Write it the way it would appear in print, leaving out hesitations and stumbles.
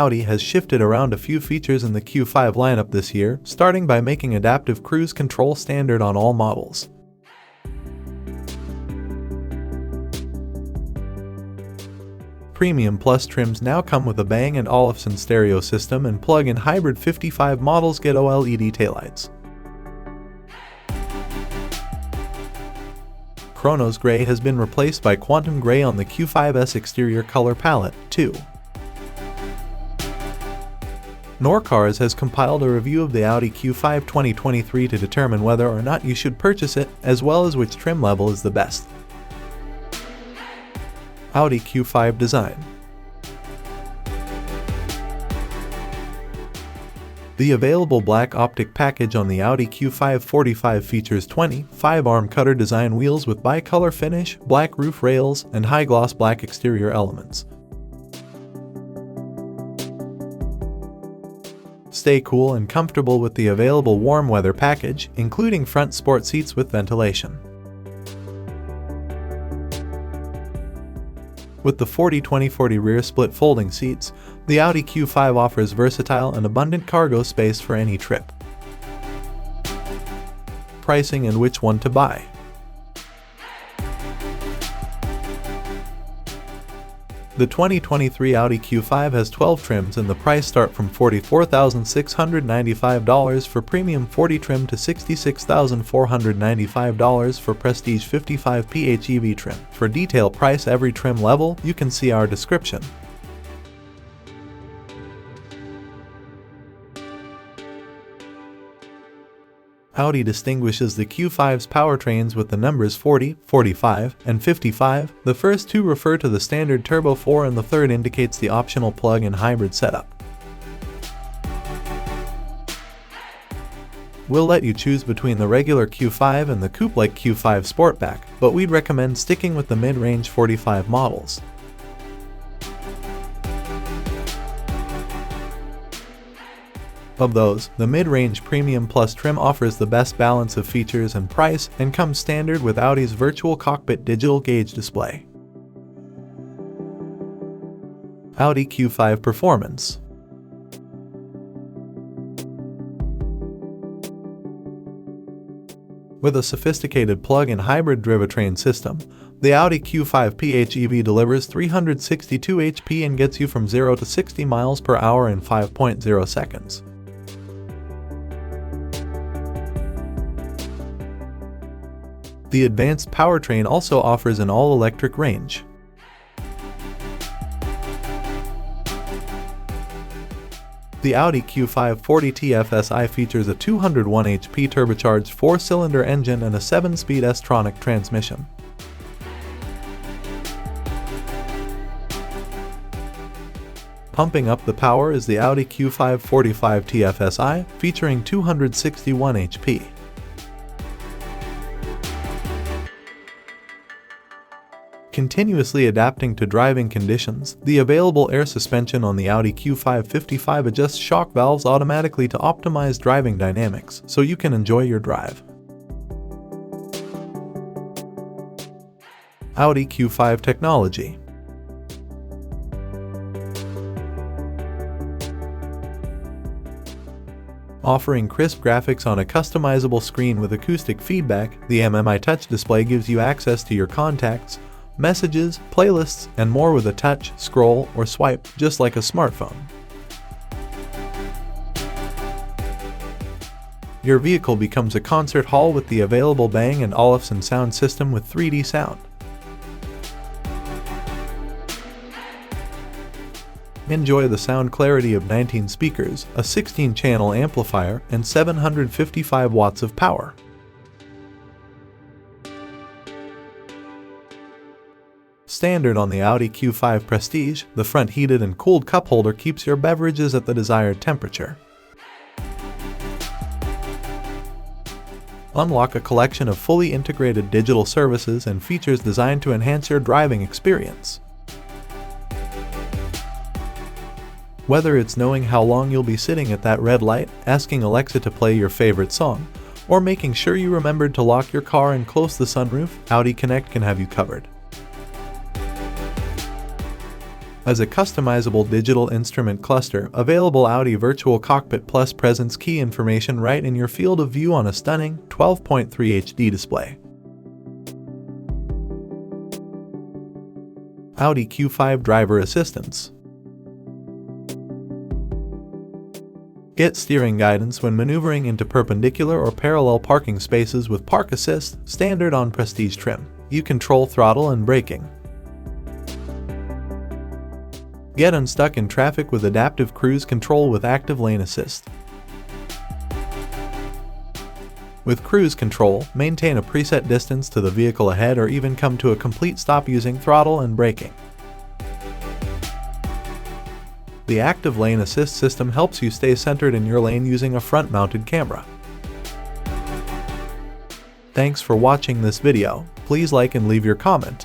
Audi has shifted around a few features in the Q5 lineup this year, starting by making adaptive cruise control standard on all models. Premium Plus trims now come with a Bang & Olufsen stereo system, and plug-in hybrid 55 models get OLED taillights. Chronos Gray has been replaced by Quantum Gray on the Q5's exterior color palette, too. NoorCars has compiled a review of the Audi Q5 2023 to determine whether or not you should purchase it, as well as which trim level is the best. Audi Q5 design. The available black optic package on the Audi Q5 45 features 25-arm cutter design wheels with bicolor finish, black roof rails, and high-gloss black exterior elements. Stay cool and comfortable with the available warm weather package, including front sport seats with ventilation. With the 40-20-40 rear split folding seats, the Audi Q5 offers versatile and abundant cargo space for any trip. Pricing and which one to buy. The 2023 Audi Q5 has 12 trims, and the price start from $44,695 for Premium 40 trim to $66,495 for Prestige 55 PHEV trim. For detailed price every trim level, you can see our description. Audi distinguishes the Q5's powertrains with the numbers 40, 45, and 55. The first two refer to the standard Turbo 4 and the third indicates the optional plug-in hybrid setup. We'll let you choose between the regular Q5 and the coupe-like Q5 Sportback, but we'd recommend sticking with the mid-range 45 models. Of those, the mid-range Premium Plus trim offers the best balance of features and price, and comes standard with Audi's virtual cockpit digital gauge display. Audi Q5 Performance. With a sophisticated plug-in hybrid drivetrain system, the Audi Q5 PHEV delivers 362 HP and gets you from 0 to 60 miles per hour in 5.0 seconds. The advanced powertrain also offers an all-electric range. The Audi Q5 40 TFSI features a 201 HP turbocharged 4-cylinder engine and a 7-speed S-tronic transmission. Pumping up the power is the Audi Q5 45 TFSI, featuring 261 HP. Continuously adapting to driving conditions, the available air suspension on the Audi Q5 55 adjusts shock valves automatically to optimize driving dynamics, so you can enjoy your drive. Audi Q5 technology. Offering crisp graphics on a customizable screen with acoustic feedback, the MMI Touch display gives you access to your contacts, messages, playlists, and more with a touch, scroll, or swipe, just like a smartphone. Your vehicle becomes a concert hall with the available Bang & Olufsen sound system with 3D sound. Enjoy the sound clarity of 19 speakers, a 16-channel amplifier, and 755 watts of power. Standard on the Audi Q5 Prestige, the front heated and cooled cup holder keeps your beverages at the desired temperature. Unlock a collection of fully integrated digital services and features designed to enhance your driving experience. Whether it's knowing how long you'll be sitting at that red light, asking Alexa to play your favorite song, or making sure you remembered to lock your car and close the sunroof, Audi Connect can have you covered. As a customizable digital instrument cluster, available Audi Virtual Cockpit Plus presents key information right in your field of view on a stunning 12.3 HD display. Audi Q5 Driver Assistance. Get steering guidance when maneuvering into perpendicular or parallel parking spaces with Park Assist, standard on Prestige trim. You control throttle and braking. Get unstuck in traffic with adaptive cruise control with active lane assist. With cruise control, maintain a preset distance to the vehicle ahead or even come to a complete stop using throttle and braking. The active lane assist system helps you stay centered in your lane using a front-mounted camera. Thanks for watching this video. Please like and leave your comment.